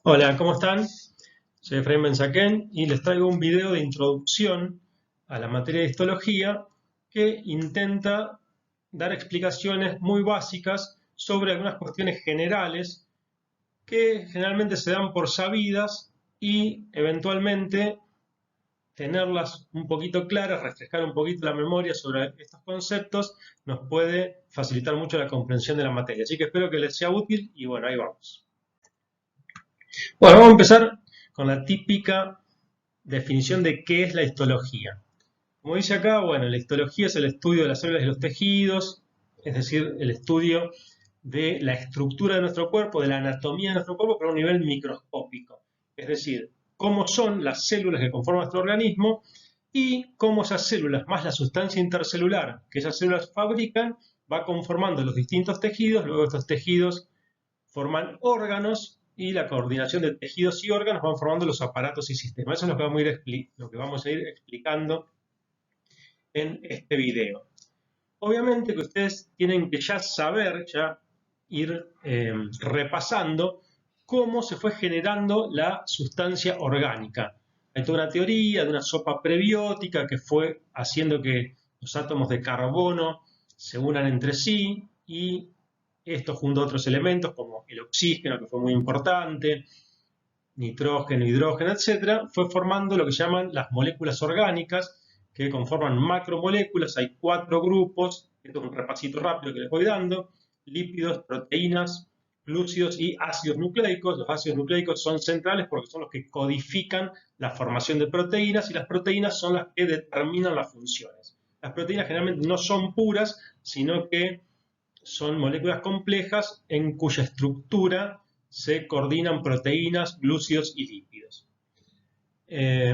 Hola, ¿cómo están? Soy Efraín Benzaquén y les traigo un video de introducción a la materia de histología que intenta dar explicaciones muy básicas sobre algunas cuestiones generales que generalmente se dan por sabidas y eventualmente tenerlas un poquito claras, refrescar un poquito la memoria sobre estos conceptos nos puede facilitar mucho la comprensión de la materia. Así que espero que les sea útil y bueno, ahí vamos. Bueno, vamos a empezar con la típica definición de qué es la histología. Como dice acá, bueno, la histología es el estudio de las células y los tejidos, es decir, el estudio de la estructura de nuestro cuerpo, de la anatomía de nuestro cuerpo, pero a un nivel microscópico. Es decir, cómo son las células que conforman nuestro organismo y cómo esas células, más la sustancia intercelular que esas células fabrican, va conformando los distintos tejidos, luego estos tejidos forman órganos y la coordinación de tejidos y órganos van formando los aparatos y sistemas. Eso es lo que vamos a ir explicando en este video. Obviamente que ustedes tienen que ya saber, ya ir repasando cómo se fue generando la sustancia orgánica. Hay toda una teoría de una sopa prebiótica que fue haciendo que los átomos de carbono se unan entre sí y esto junto a otros elementos como el oxígeno, que fue muy importante, nitrógeno, hidrógeno, etcétera, fue formando lo que llaman las moléculas orgánicas, que conforman macromoléculas. Hay 4 grupos, esto es un repasito rápido que les voy dando: lípidos, proteínas, glúcidos y ácidos nucleicos. Los ácidos nucleicos son centrales porque son los que codifican la formación de proteínas y las proteínas son las que determinan las funciones. Las proteínas generalmente no son puras, sino que son moléculas complejas en cuya estructura se coordinan proteínas, glúcidos y lípidos.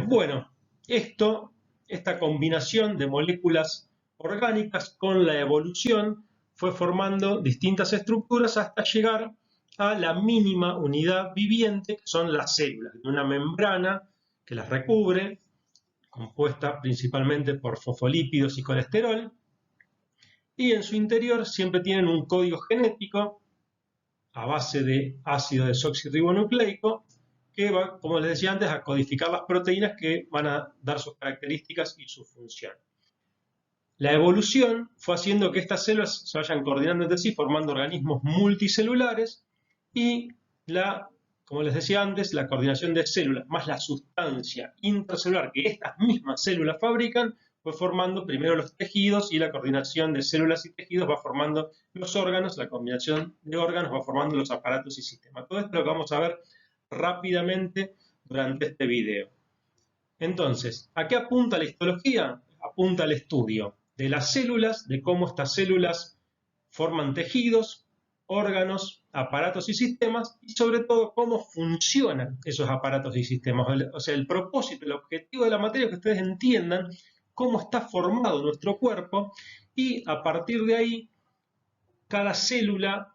Bueno, esta combinación de moléculas orgánicas con la evolución fue formando distintas estructuras hasta llegar a la mínima unidad viviente, que son las células, una membrana que las recubre, compuesta principalmente por fosfolípidos y colesterol, y en su interior siempre tienen un código genético a base de ácido desoxirribonucleico que va, como les decía antes, a codificar las proteínas que van a dar sus características y su función. La evolución fue haciendo que estas células se vayan coordinando entre sí, formando organismos multicelulares y como les decía antes, la coordinación de células más la sustancia intracelular que estas mismas células fabrican fue formando primero los tejidos y la coordinación de células y tejidos va formando los órganos, la combinación de órganos va formando los aparatos y sistemas. Todo esto lo que vamos a ver rápidamente durante este video. Entonces, ¿a qué apunta la histología? Apunta al estudio de las células, de cómo estas células forman tejidos, órganos, aparatos y sistemas, y sobre todo cómo funcionan esos aparatos y sistemas. O sea, el propósito, el objetivo de la materia es que ustedes entiendan cómo está formado nuestro cuerpo y a partir de ahí, cada célula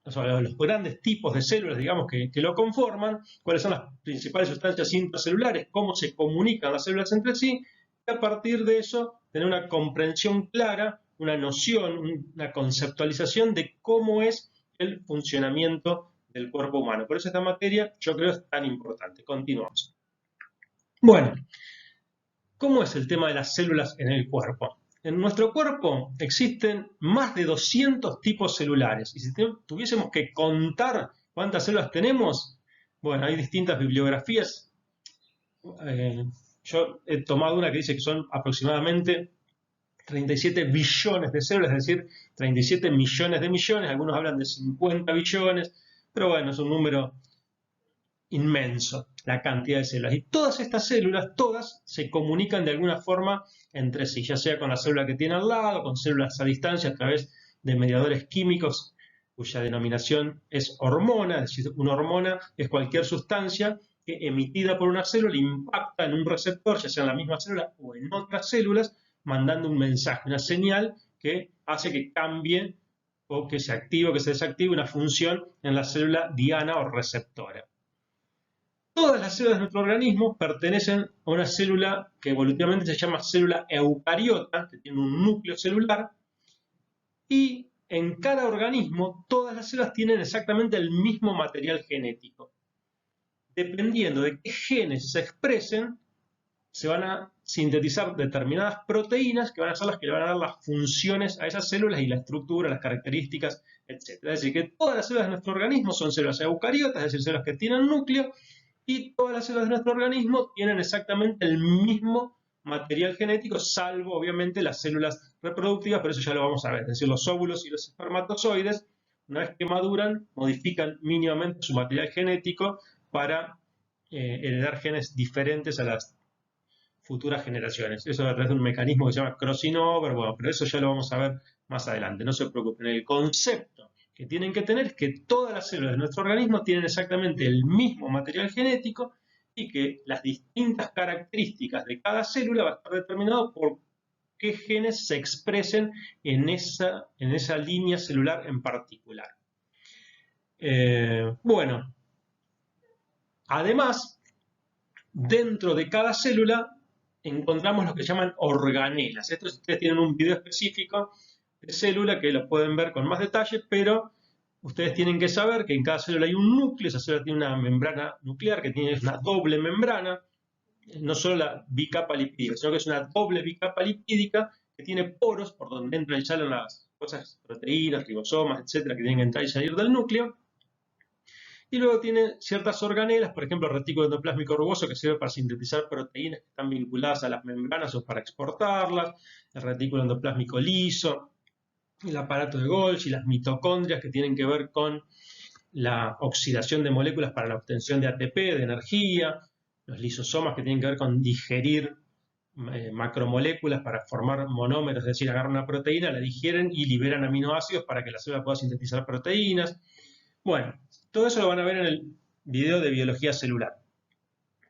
o sea, los grandes tipos de células, digamos, que lo conforman, cuáles son las principales sustancias intracelulares, cómo se comunican las células entre sí, y a partir de eso tener una comprensión clara, una noción, una conceptualización de cómo es el funcionamiento del cuerpo humano. Por eso esta materia yo creo es tan importante. Continuamos. Bueno, ¿cómo es el tema de las células en el cuerpo? En nuestro cuerpo existen más de 200 tipos celulares y si tuviésemos que contar cuántas células tenemos, bueno, hay distintas bibliografías. Eh, yo he tomado una que dice que son aproximadamente 37 billones de células, es decir, 37 millones de millones. Algunos hablan de 50 billones, pero bueno, es un número inmenso la cantidad de células. Y todas estas células, todas se comunican de alguna forma entre sí, ya sea con la célula que tiene al lado, con células a distancia a través de mediadores químicos cuya denominación es hormona. Es decir, una hormona es cualquier sustancia que emitida por una célula impacta en un receptor, ya sea en la misma célula o en otras células, mandando un mensaje, una señal que hace que cambie o que se active o que se desactive una función en la célula diana o receptora. Todas las células de nuestro organismo pertenecen a una célula que evolutivamente se llama célula eucariota, que tiene un núcleo celular, y en cada organismo todas las células tienen exactamente el mismo material genético. dependiendo de qué genes se expresen, se van a sintetizar determinadas proteínas que van a ser las que le van a dar las funciones a esas células y la estructura, las características, etc. Es decir, que todas las células de nuestro organismo son células eucariotas, es decir, células que tienen núcleo, y todas las células de nuestro organismo tienen exactamente el mismo material genético, salvo obviamente las células reproductivas, pero eso ya lo vamos a ver. Es decir, los óvulos y los espermatozoides, una vez que maduran, modifican mínimamente su material genético para heredar genes diferentes a las futuras generaciones. Eso a través de un mecanismo que se llama crossing over, bueno, pero eso ya lo vamos a ver más adelante, no se preocupen. El concepto que tienen que tener es que todas las células de nuestro organismo tienen exactamente el mismo material genético y que las distintas características de cada célula va a estar determinado por qué genes se expresen en esa línea celular en particular. Bueno, además, dentro de cada célula encontramos lo que llaman organelas. Estos ustedes tienen un video específico de célula que lo pueden ver con más detalle, pero ustedes tienen que saber que en cada célula hay un núcleo, esa célula tiene una membrana nuclear que tiene una doble membrana, no solo la bicapa lipídica, sino que es una doble bicapa lipídica que tiene poros por donde entran y salen las cosas, proteínas, ribosomas, etcétera, que tienen que entrar y salir del núcleo. Y luego tiene ciertas organelas, por ejemplo, el retículo endoplásmico rugoso que sirve para sintetizar proteínas que están vinculadas a las membranas o para exportarlas, el retículo endoplásmico liso, el aparato de Golgi, las mitocondrias que tienen que ver con la oxidación de moléculas para la obtención de ATP, de energía, los lisosomas que tienen que ver con digerir macromoléculas para formar monómeros, es decir, agarran una proteína, la digieren y liberan aminoácidos para que la célula pueda sintetizar proteínas. Bueno, todo eso lo van a ver en el video de biología celular.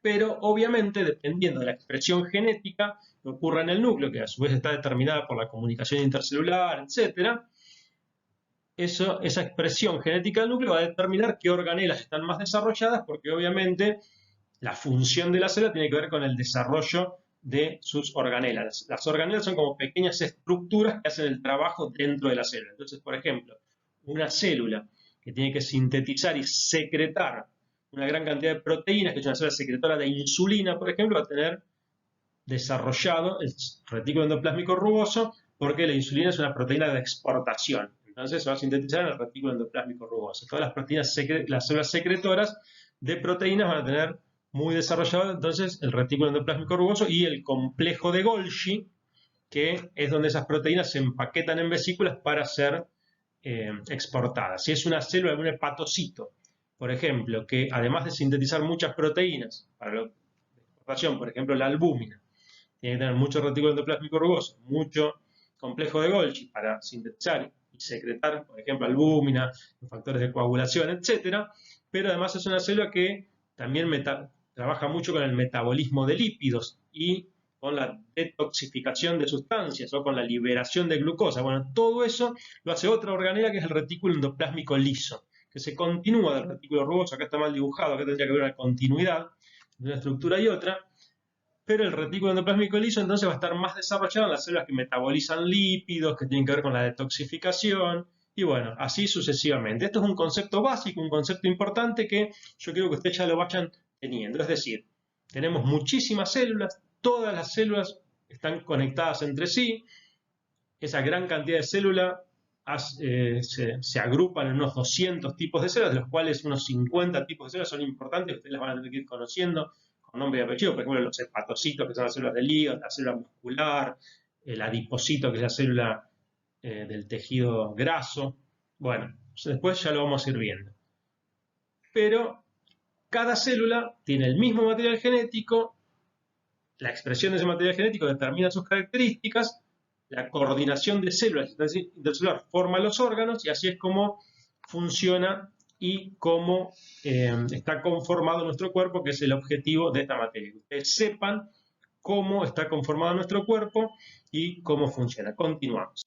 Pero obviamente, dependiendo de la expresión genética que ocurra en el núcleo, que a su vez está determinada por la comunicación intercelular, etc., esa expresión genética del núcleo va a determinar qué organelas están más desarrolladas, porque obviamente la función de la célula tiene que ver con el desarrollo de sus organelas. Las organelas son como pequeñas estructuras que hacen el trabajo dentro de la célula. Entonces, por ejemplo, una célula que tiene que sintetizar y secretar una gran cantidad de proteínas, que es una célula secretora de insulina, por ejemplo, va a tener desarrollado el retículo endoplásmico rugoso, porque la insulina es una proteína de exportación. Entonces se va a sintetizar en el retículo endoplásmico rugoso. Todas las proteínas, las células secretoras de proteínas van a tener muy desarrollado entonces el retículo endoplásmico rugoso y el complejo de Golgi, que es donde esas proteínas se empaquetan en vesículas para ser exportadas. Si es una célula de un hepatocito, por ejemplo, que además de sintetizar muchas proteínas para la exportación, por ejemplo la albúmina, tiene que tener mucho retículo endoplásmico rugoso, mucho complejo de Golgi para sintetizar y secretar, por ejemplo, albúmina, los factores de coagulación, etc. Pero además es una célula que también trabaja mucho con el metabolismo de lípidos y con la detoxificación de sustancias o con la liberación de glucosa. Bueno, todo eso lo hace otra organela que es el retículo endoplásmico liso, que se continúa del retículo rugoso. Acá está mal dibujado, acá tendría que haber una continuidad de una estructura y otra, pero el retículo endoplásmico liso entonces va a estar más desarrollado en las células que metabolizan lípidos, que tienen que ver con la detoxificación, y bueno, así sucesivamente. Esto es un concepto básico, un concepto importante que yo quiero que ustedes ya lo vayan teniendo. Es decir, tenemos muchísimas células, todas las células están conectadas entre sí, esa gran cantidad de células se agrupan en unos 200 tipos de células, de los cuales unos 50 tipos de células son importantes, ustedes las van a tener que ir conociendo con nombre y apellido, por ejemplo los hepatocitos, que son las células del hígado, la célula muscular, el adipocito, que es la célula del tejido graso. Bueno, después ya lo vamos a ir viendo. Pero cada célula tiene el mismo material genético, la expresión de ese material genético determina sus características, la coordinación de células intercelular forma los órganos y así es como funciona y cómo está conformado nuestro cuerpo, que es el objetivo de esta materia. Que ustedes sepan cómo está conformado nuestro cuerpo y cómo funciona. Continuamos.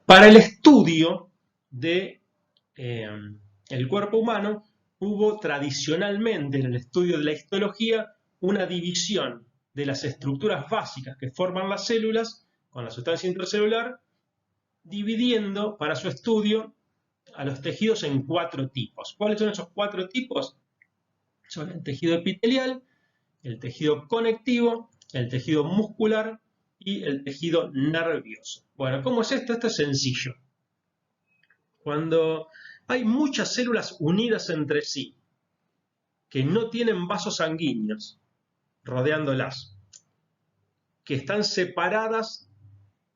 Para el estudio del cuerpo humano, hubo tradicionalmente en el estudio de la histología una división de las estructuras básicas que forman las células con la sustancia intracelular, dividiendo para su estudio a los tejidos en 4 tipos. ¿Cuáles son esos 4 tipos? son el tejido epitelial, el tejido conectivo, el tejido muscular y el tejido nervioso. Bueno, ¿cómo es esto? Esto es sencillo. Cuando hay muchas células unidas entre sí, que no tienen vasos sanguíneos rodeándolas, que están separadas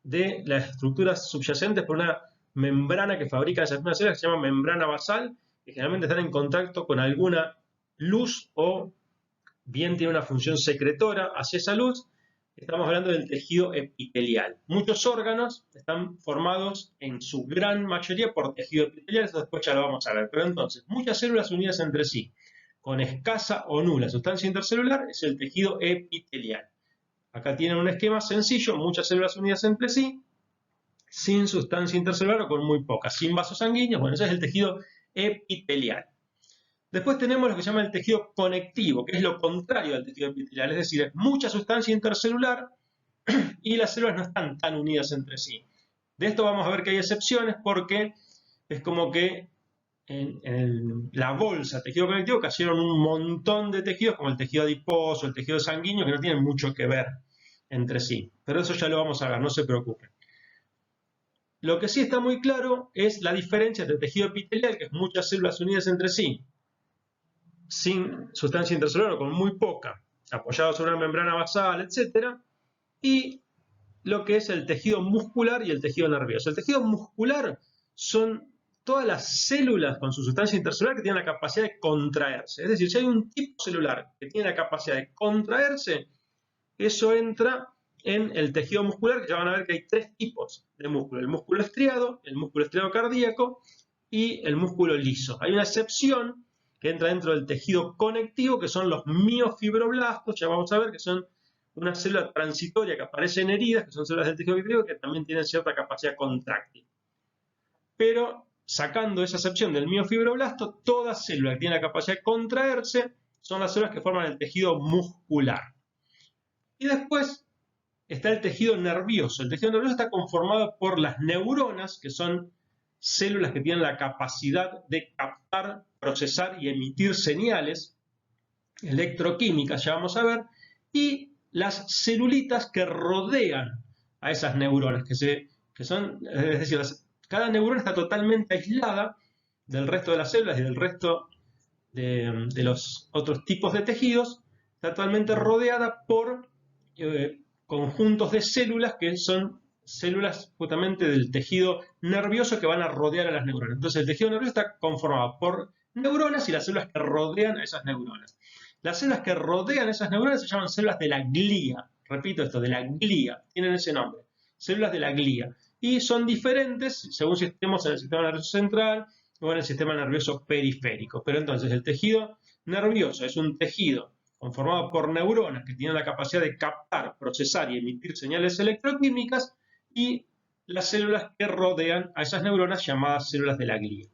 de las estructuras subyacentes por una membrana que fabrican esas mismas células, que se llama membrana basal, que generalmente están en contacto con alguna luz o bien tiene una función secretora hacia esa luz. Estamos hablando del tejido epitelial. Muchos órganos están formados en su gran mayoría por tejido epitelial, eso después ya lo vamos a ver. Pero entonces, muchas células unidas entre sí, con escasa o nula sustancia intercelular, es el tejido epitelial. Acá tienen un esquema sencillo, muchas células unidas entre sí, sin sustancia intercelular o con muy pocas, sin vasos sanguíneos. Bueno, ese es el tejido epitelial. Después tenemos lo que se llama el tejido conectivo, que es lo contrario al tejido epitelial, es decir, es mucha sustancia intercelular y las células no están tan unidas entre sí. De esto vamos a ver que hay excepciones porque es como que en la bolsa tejido conectivo cayeron un montón de tejidos, como el tejido adiposo, el tejido sanguíneo, que no tienen mucho que ver entre sí. Pero eso ya lo vamos a ver, no se preocupen. Lo que sí está muy claro es la diferencia entre el tejido epitelial, que es muchas células unidas entre sí, sin sustancia intercelular o con muy poca, apoyado sobre una membrana basal, etc. Y lo que es el tejido muscular y el tejido nervioso. El tejido muscular son todas las células con su sustancia intercelular que tienen la capacidad de contraerse. Es decir, si hay un tipo celular que tiene la capacidad de contraerse, eso entra en el tejido muscular, que ya van a ver que hay tres tipos de músculo. El músculo estriado cardíaco y el músculo liso. Hay una excepción que entra dentro del tejido conectivo, que son los miofibroblastos, ya vamos a ver que son una célula transitoria que aparece en heridas, que son células del tejido conectivo, que también tienen cierta capacidad contráctil. Pero sacando esa excepción del miofibroblasto, toda célula que tiene la capacidad de contraerse son las células que forman el tejido muscular. Y después está el tejido nervioso. El tejido nervioso está conformado por las neuronas, que son células que tienen la capacidad de captar, procesar y emitir señales electroquímicas, ya vamos a ver, y las celulitas que rodean a esas neuronas, que son, es decir, cada neurona está totalmente aislada del resto de las células y del resto de los otros tipos de tejidos, está totalmente rodeada por conjuntos de células que son células justamente del tejido nervioso que van a rodear a las neuronas. Entonces el tejido nervioso está conformado por neuronas y las células que rodean a esas neuronas. Las células que rodean a esas neuronas se llaman células de la glía. Repito esto, de la glía, tienen ese nombre, células de la glía. Y son diferentes según si estemos en el sistema nervioso central o en el sistema nervioso periférico. Pero entonces el tejido nervioso es un tejido conformado por neuronas que tienen la capacidad de captar, procesar y emitir señales electroquímicas, y las células que rodean a esas neuronas llamadas células de la glía.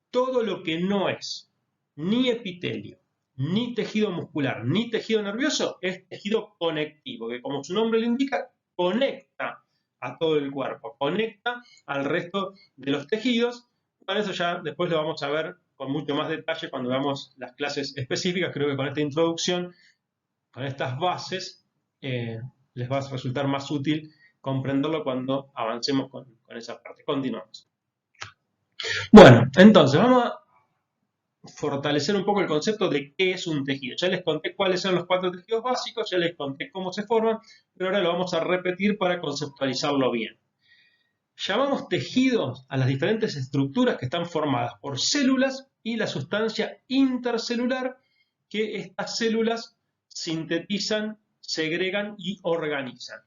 Todo lo que no es ni epitelio, ni tejido muscular, ni tejido nervioso es tejido conectivo, que como su nombre lo indica, conecta a todo el cuerpo, conecta al resto de los tejidos. Para eso ya después lo vamos a ver con mucho más detalle cuando veamos las clases específicas. Creo que con esta introducción, con estas bases, les va a resultar más útil comprenderlo cuando avancemos con esa parte. Continuamos. Bueno, entonces vamos a fortalecer un poco el concepto de qué es un tejido. Ya les conté cuáles son los 4 tejidos básicos, ya les conté cómo se forman, pero ahora lo vamos a repetir para conceptualizarlo bien. Llamamos tejidos a las diferentes estructuras que están formadas por células y la sustancia intercelular que estas células sintetizan, segregan y organizan.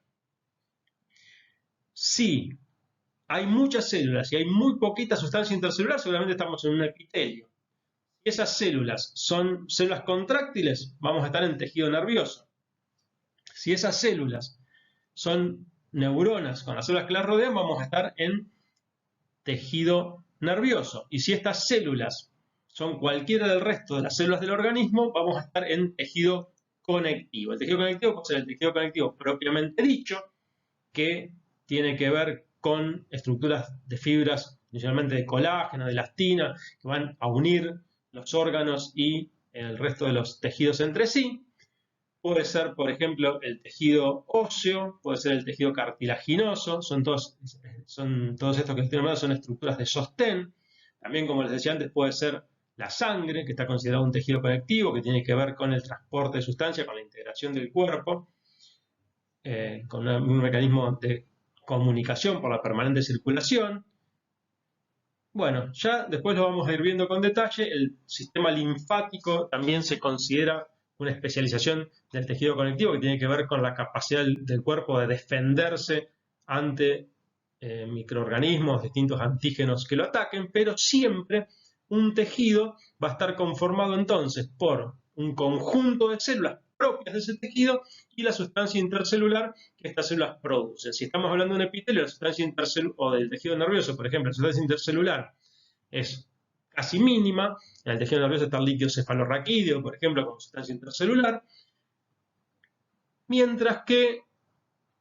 Si hay muchas células y hay muy poquita sustancia intercelular, seguramente estamos en un epitelio. Si esas células son células contráctiles, vamos a estar en tejido nervioso. Si esas células son neuronas con las células que las rodean, vamos a estar en tejido nervioso. Y si estas células son cualquiera del resto de las células del organismo, vamos a estar en tejido conectivo. El tejido conectivo puede ser el tejido conectivo propiamente dicho, que tiene que ver con estructuras de fibras, inicialmente de colágeno, de elastina, que van a unir los órganos y el resto de los tejidos entre sí. Puede ser, por ejemplo, el tejido óseo, puede ser el tejido cartilaginoso, son todos estos que estoy nombrando, son estructuras de sostén. También, como les decía antes, puede ser la sangre, que está considerado un tejido conectivo, que tiene que ver con el transporte de sustancia, con la integración del cuerpo, con un mecanismo de comunicación por la permanente circulación. Bueno, ya después lo vamos a ir viendo con detalle. El sistema linfático también se considera una especialización del tejido conectivo que tiene que ver con la capacidad del cuerpo de defenderse ante microorganismos, distintos antígenos que lo ataquen, pero siempre un tejido va a estar conformado entonces por un conjunto de células propias de ese tejido y la sustancia intercelular que estas células producen. Si estamos hablando de un epitelio, la sustancia intercelular o del tejido nervioso, por ejemplo, la sustancia intercelular es casi mínima. En el tejido nervioso está el líquido cefalorraquídeo, por ejemplo, como sustancia intercelular, mientras que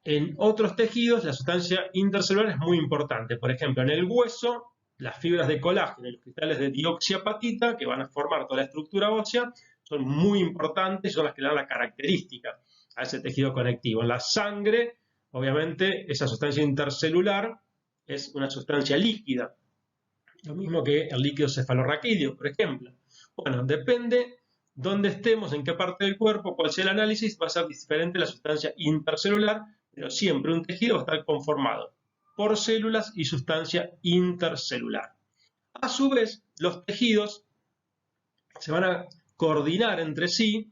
en otros tejidos la sustancia intercelular es muy importante. Por ejemplo, en el hueso, las fibras de colágeno y los cristales de dioxiapatita, que van a formar toda la estructura ósea, son muy importantes, son las que le dan la característica a ese tejido conectivo. En la sangre, obviamente, esa sustancia intercelular es una sustancia líquida, lo mismo que el líquido cefalorraquídeo, por ejemplo. Bueno, depende dónde estemos, en qué parte del cuerpo, cuál sea el análisis, va a ser diferente la sustancia intercelular, pero siempre un tejido va a estar conformado por células y sustancia intercelular. A su vez, los tejidos se van a coordinar entre sí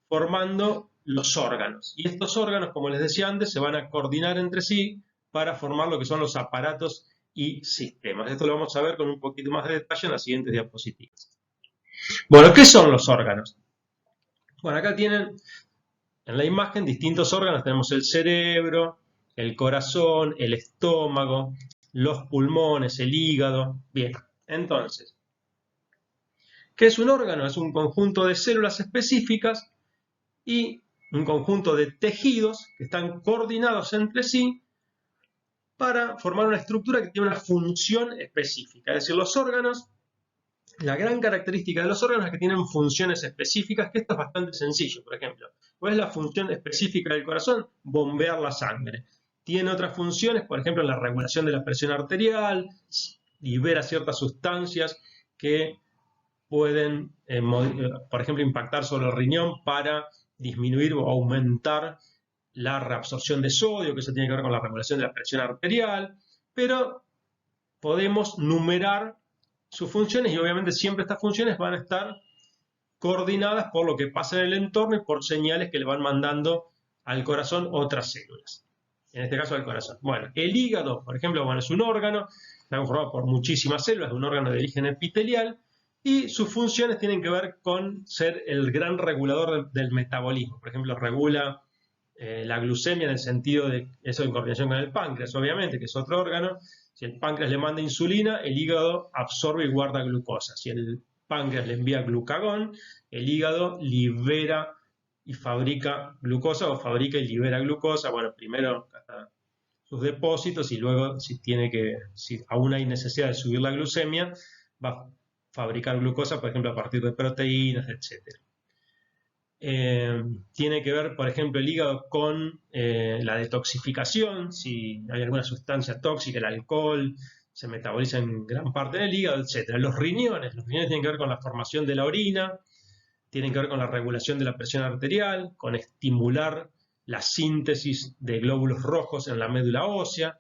formando los órganos. Y estos órganos, como les decía antes, se van a coordinar entre sí para formar lo que son los aparatos y sistemas. Esto lo vamos a ver con un poquito más de detalle en las siguientes diapositivas. Bueno, ¿qué son los órganos? Bueno, acá tienen en la imagen distintos órganos. Tenemos el cerebro, el corazón, el estómago, los pulmones, el hígado. Bien, entonces, ¿qué es un órgano? Es un conjunto de células específicas y un conjunto de tejidos que están coordinados entre sí para formar una estructura que tiene una función específica. Es decir, los órganos, la gran característica de los órganos es que tienen funciones específicas, que esto es bastante sencillo. Por ejemplo, ¿cuál es la función específica del corazón? Bombear la sangre. Tiene otras funciones, por ejemplo, la regulación de la presión arterial, libera ciertas sustancias que pueden, por ejemplo, impactar sobre el riñón para disminuir o aumentar la reabsorción de sodio, que eso tiene que ver con la regulación de la presión arterial, pero podemos numerar sus funciones y obviamente siempre estas funciones van a estar coordinadas por lo que pasa en el entorno y por señales que le van mandando al corazón otras células. En este caso al corazón. Bueno, el hígado, por ejemplo, bueno, es un órgano, está conformado por muchísimas células, es un órgano de origen epitelial, y sus funciones tienen que ver con ser el gran regulador del metabolismo. Por ejemplo, regula la glucemia en el sentido de eso en coordinación con el páncreas, obviamente, que es otro órgano. Si el páncreas le manda insulina, el hígado absorbe y guarda glucosa. Si el páncreas le envía glucagón, el hígado libera y fabrica glucosa o fabrica y libera glucosa. Bueno, primero hasta sus depósitos y luego si aún hay necesidad de subir la glucemia, va a fabricar glucosa, por ejemplo, a partir de proteínas, etc. Tiene que ver, por ejemplo, el hígado con la detoxificación, si hay alguna sustancia tóxica, el alcohol se metaboliza en gran parte del hígado, etc. Los riñones tienen que ver con la formación de la orina, tienen que ver con la regulación de la presión arterial, con estimular la síntesis de glóbulos rojos en la médula ósea.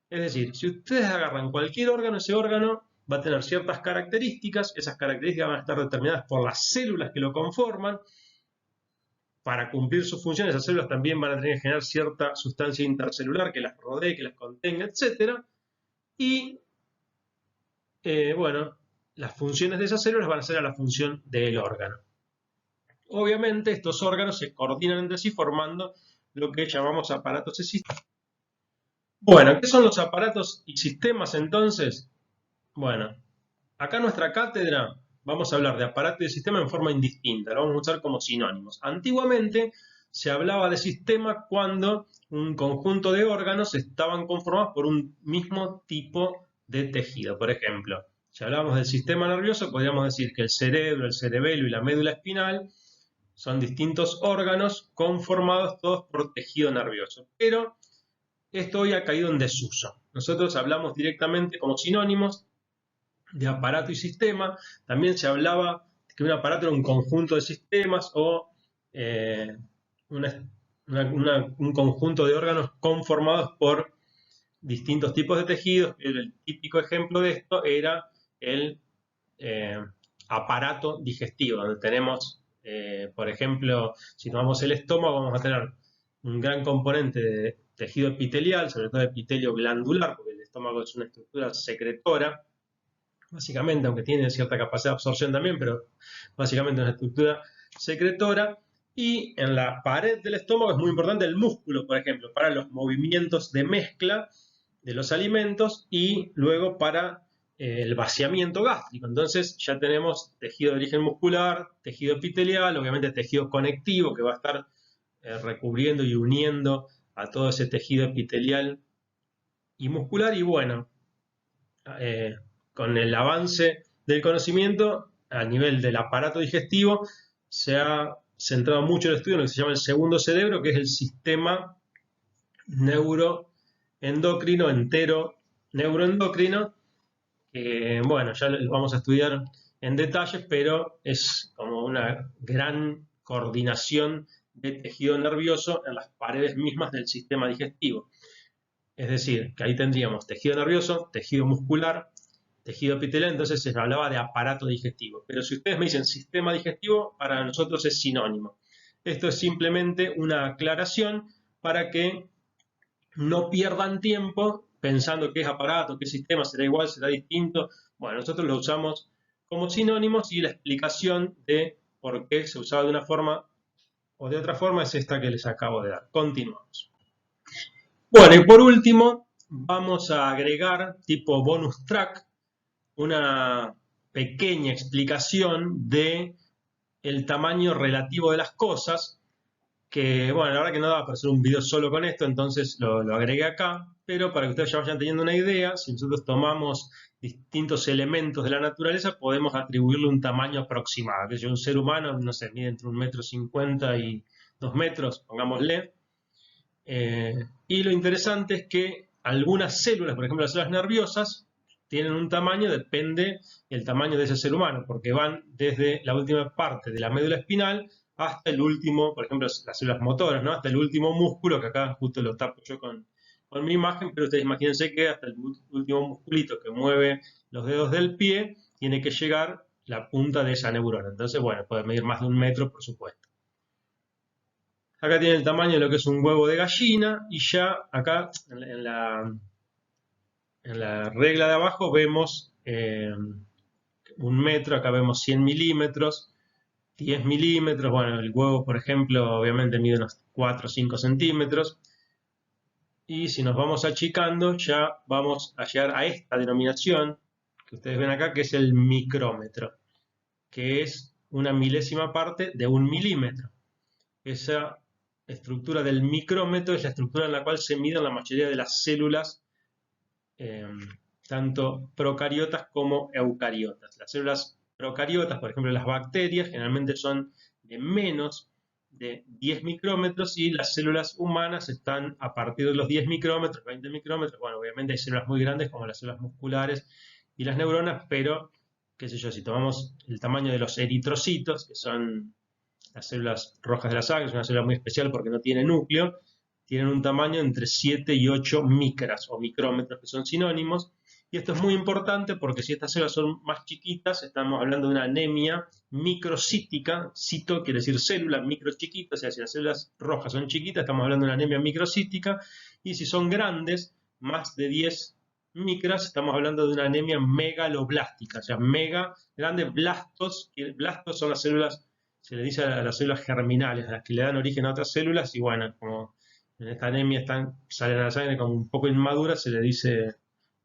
Es decir, si ustedes agarran cualquier órgano, ese órgano va a tener ciertas características, esas características van a estar determinadas por las células que lo conforman. Para cumplir sus funciones, esas células también van a tener que generar cierta sustancia intercelular que las rodee, que las contenga, etc. Y, bueno, las funciones de esas células van a ser a la función del órgano. Obviamente, estos órganos se coordinan entre sí formando lo que llamamos aparatos y sistemas. Bueno, ¿qué son los aparatos y sistemas entonces? Bueno, acá en nuestra cátedra vamos a hablar de aparato y de sistema en forma indistinta, lo vamos a usar como sinónimos. Antiguamente se hablaba de sistema cuando un conjunto de órganos estaban conformados por un mismo tipo de tejido. Por ejemplo, Si hablamos del sistema nervioso, podríamos decir que el cerebro, el cerebelo y la médula espinal son distintos órganos conformados todos por tejido nervioso. Pero esto hoy ha caído en desuso. Nosotros hablamos directamente como sinónimos de aparato y sistema. También se hablaba que un aparato era un conjunto de sistemas o un conjunto de órganos conformados por distintos tipos de tejidos. El típico ejemplo de esto era el aparato digestivo, donde tenemos, por ejemplo, si tomamos el estómago, vamos a tener un gran componente de tejido epitelial, sobre todo epitelio glandular, porque el estómago es una estructura secretora, básicamente, aunque tiene cierta capacidad de absorción también, pero básicamente una estructura secretora. Y en la pared del estómago es muy importante el músculo, por ejemplo, para los movimientos de mezcla de los alimentos y luego para el vaciamiento gástrico. Entonces ya tenemos tejido de origen muscular, tejido epitelial, obviamente tejido conectivo que va a estar recubriendo y uniendo a todo ese tejido epitelial y muscular. Y bueno, con el avance del conocimiento a nivel del aparato digestivo se ha centrado mucho el estudio en lo que se llama el segundo cerebro, que es el sistema neuroendocrino, neuroendocrino, que bueno, ya lo vamos a estudiar en detalles, pero es como una gran coordinación de tejido nervioso en las paredes mismas del sistema digestivo. Es decir, que ahí tendríamos tejido nervioso, tejido muscular, tejido epitelial, entonces se hablaba de aparato digestivo. Pero si ustedes me dicen sistema digestivo, para nosotros es sinónimo. Esto es simplemente una aclaración para que no pierdan tiempo pensando qué es aparato, qué sistema, será igual, será distinto. Bueno, nosotros lo usamos como sinónimos y la explicación de por qué se usaba de una forma o de otra forma es esta que les acabo de dar. Continuamos. Bueno, y por último, vamos a agregar tipo bonus track una pequeña explicación de el tamaño relativo de las cosas, que bueno, la verdad que no daba para hacer un video solo con esto, entonces lo agregué acá, pero para que ustedes ya vayan teniendo una idea, si nosotros tomamos distintos elementos de la naturaleza, podemos atribuirle un tamaño aproximado, que un ser humano, no sé, mide entre 1,50 m y 2 metros, pongámosle, y lo interesante es que algunas células, por ejemplo las células nerviosas, tienen un tamaño, depende del tamaño de ese ser humano, porque van desde la última parte de la médula espinal hasta el último, por ejemplo, las células motoras, ¿no? Hasta el último músculo, que acá justo lo tapo yo con mi imagen, pero ustedes imagínense que hasta el último musculito que mueve los dedos del pie, tiene que llegar la punta de esa neurona. Entonces, bueno, puede medir más de 1 metro, por supuesto. Acá tiene el tamaño de lo que es un huevo de gallina, y ya acá en la regla de abajo vemos 1 metro, acá vemos 100 milímetros, 10 milímetros, bueno, el huevo, por ejemplo, obviamente mide unos 4 o 5 centímetros, y si nos vamos achicando, ya vamos a llegar a esta denominación que ustedes ven acá, que es el micrómetro, que es una milésima parte de 1 milímetro. Esa estructura del micrómetro es la estructura en la cual se miden la mayoría de las células, tanto procariotas como eucariotas. Las células procariotas, por ejemplo las bacterias, generalmente son de menos de 10 micrómetros y las células humanas están a partir de los 10 micrómetros, 20 micrómetros. Bueno, obviamente hay células muy grandes como las células musculares y las neuronas, pero, qué sé yo, si tomamos el tamaño de los eritrocitos, que son las células rojas de la sangre, es una célula muy especial porque no tiene núcleo, tienen un tamaño entre 7 y 8 micras o micrómetros, que son sinónimos. Y esto es muy importante porque si estas células son más chiquitas, estamos hablando de una anemia microcítica. Cito quiere decir célula, micro chiquita, o sea, si las células rojas son chiquitas, estamos hablando de una anemia microcítica. Y si son grandes, más de 10 micras, estamos hablando de una anemia megaloblástica, o sea, mega, grandes blastos. Blastos son las células, se le dice a las células germinales, a las que le dan origen a otras células, y bueno, como en esta anemia salen a la sangre como un poco inmaduras, se le dice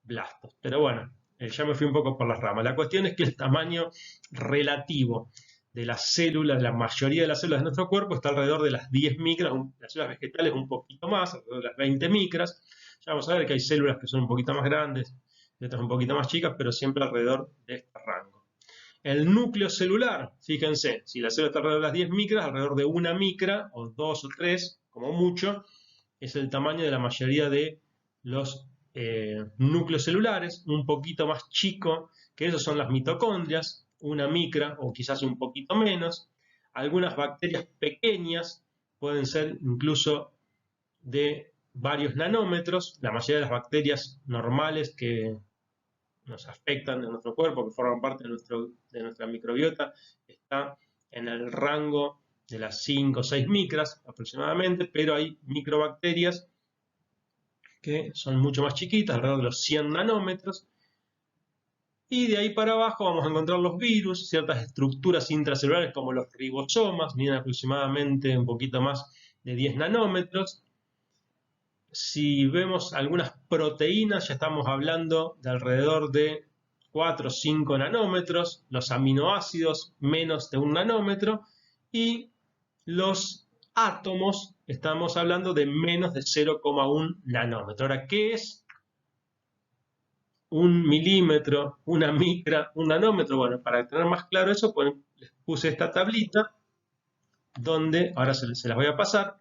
blastos. Pero bueno, ya me fui un poco por las ramas. La cuestión es que el tamaño relativo de las células, de la mayoría de las células de nuestro cuerpo, está alrededor de las 10 micras, las células vegetales un poquito más, alrededor de las 20 micras. Ya vamos a ver que hay células que son un poquito más grandes, y otras un poquito más chicas, pero siempre alrededor de este rango. El núcleo celular, fíjense, si la célula está alrededor de las 10 micras, alrededor de 1 micra, o 2 o 3, como mucho, es el tamaño de la mayoría de los núcleos celulares. Un poquito más chico que eso son las mitocondrias, 1 micra o quizás un poquito menos. Algunas bacterias pequeñas pueden ser incluso de varios nanómetros. La mayoría de las bacterias normales que nos afectan en nuestro cuerpo, que forman parte de nuestra microbiota, está en el rango de las 5 o 6 micras aproximadamente, pero hay microbacterias que son mucho más chiquitas, alrededor de los 100 nanómetros, y de ahí para abajo vamos a encontrar los virus, ciertas estructuras intracelulares como los ribosomas, miden aproximadamente un poquito más de 10 nanómetros. Si vemos algunas proteínas, ya estamos hablando de alrededor de 4 o 5 nanómetros, los aminoácidos menos de 1 nanómetro, y los átomos estamos hablando de menos de 0,1 nanómetro. Ahora, ¿qué es un milímetro, una micra, un nanómetro? Bueno, para tener más claro eso, pues les puse esta tablita, donde ahora se las voy a pasar.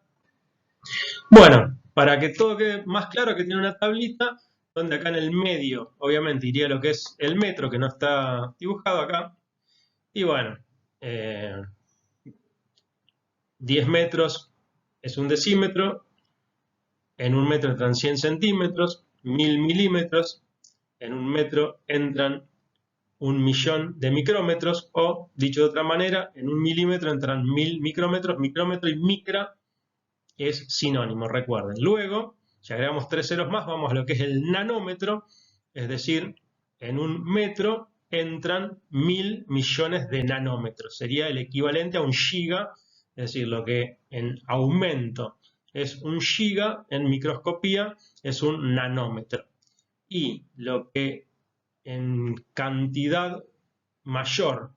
Bueno, para que todo quede más claro, que tiene una tablita donde acá en el medio, obviamente, iría lo que es el metro, que no está dibujado acá. Y bueno, 10 metros es un decímetro, en un metro entran 100 centímetros, 1000 milímetros, en un metro entran 1.000.000 de micrómetros, o dicho de otra manera, en un milímetro entran 1000 micrómetros. Micrómetro y micra es sinónimo, recuerden. Luego, si agregamos 3 ceros más, vamos a lo que es el nanómetro, es decir, en un metro entran 1000 millones de nanómetros. Sería el equivalente a un giga, es decir, lo que en aumento es un giga, en microscopía es un nanómetro. Y lo que en cantidad mayor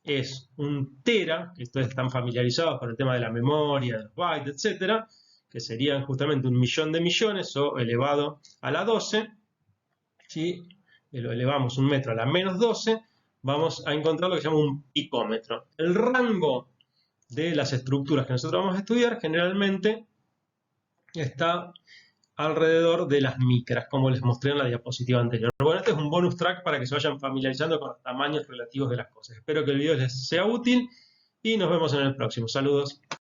es un tera, que ustedes están familiarizados con el tema de la memoria, de los bytes, etcétera, que serían justamente 1.000.000 de millones o elevado a la 12. Si lo elevamos un metro a la menos 12, vamos a encontrar lo que se llama un picómetro. El rango de las estructuras que nosotros vamos a estudiar generalmente está alrededor de las micras, como les mostré en la diapositiva anterior. Bueno, este es un bonus track para que se vayan familiarizando con los tamaños relativos de las cosas. Espero que el video les sea útil y nos vemos en el próximo. Saludos.